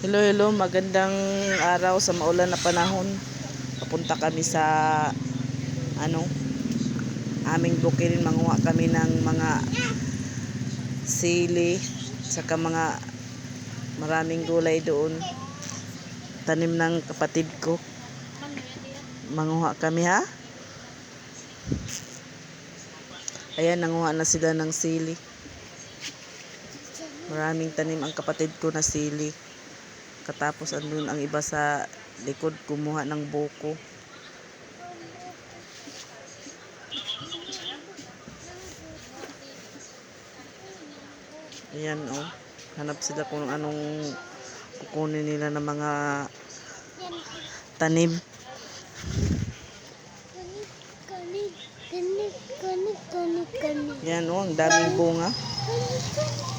Hello, hello, magandang araw sa maulan na panahon. Papunta kami sa ano, aming bukid, manguha kami ng mga sili, saka mga maraming gulay doon. Tanim ng kapatid ko. Manguha kami ha. Ayan, nanguha na sila ng sili. Maraming tanim ang kapatid ko na sili. Katapos andun ang iba sa likod kumuha ng buko. Ayan oh. Hanap sila kung anong kukunin nila ng mga tanim. Yan oh, ang daming bunga.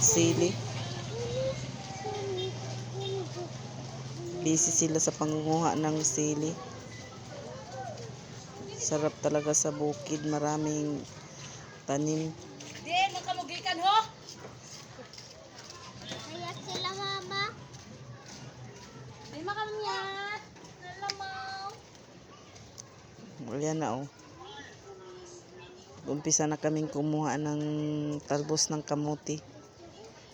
Sili. Busy sila sa pangunguha ng sili. Sarap talaga sa bukid, maraming tanim. Di, makamugikan ho. Kaya sila mama. Di makamiyat. Nalamaw. Ayan na oh. Umpisa na kaming kumuha ng talbos ng kamuti.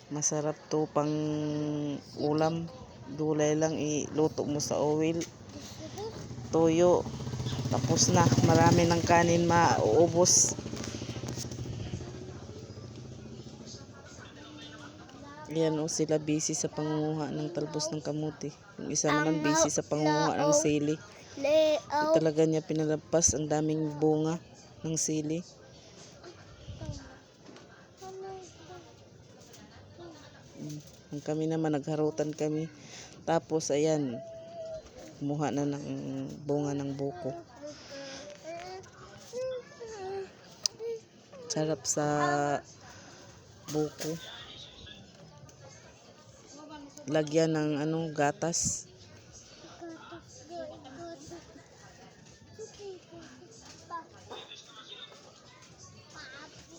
Masarap to pang ulam. Gulay lang iluto mo sa oil. Toyo. Tapos na. Marami ng kanin mauubos. Ayan o, sila busy sa pangunguha ng talbos ng kamuti. Yung isa naman busy sa pangunguha ng sili. Di talaga niya pinalabas, ang daming bunga ng sili. Ang kami naman, nagharutan kami. Tapos ayan, kumuha na ng bunga ng buko. Sarap sa buko. Lagyan ng gatas.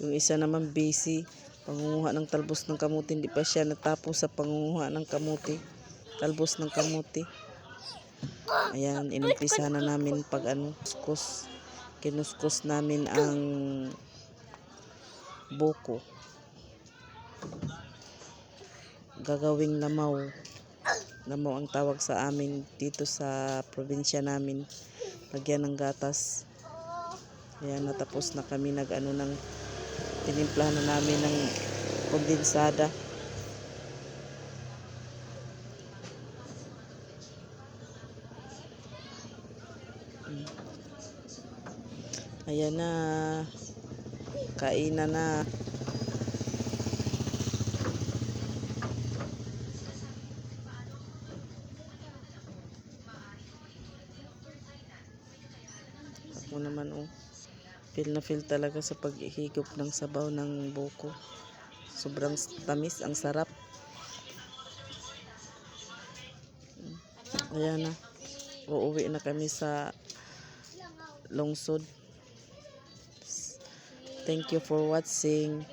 Yung isa naman busy pangunguha ng talbos ng kamuti. Hindi pa siya natapos sa pangunguha ng kamuti. Talbos ng kamuti. Ayan, inumpisa na namin pag kuskus. Kinuskus namin ang buko. Gagawing lamaw. Lamaw ang tawag sa amin dito sa probinsya namin. Lagyan ng gatas. Ayan, natapos na kami ng tinimplahan na namin ng kondensada. Ayan na. Kainan na. Ako naman oh. Feel na feel talaga sa paghihigop ng sabaw ng buko. Sobrang tamis, ang sarap. Ayan na. Uuwi na kami sa lungsod. Thank you for watching.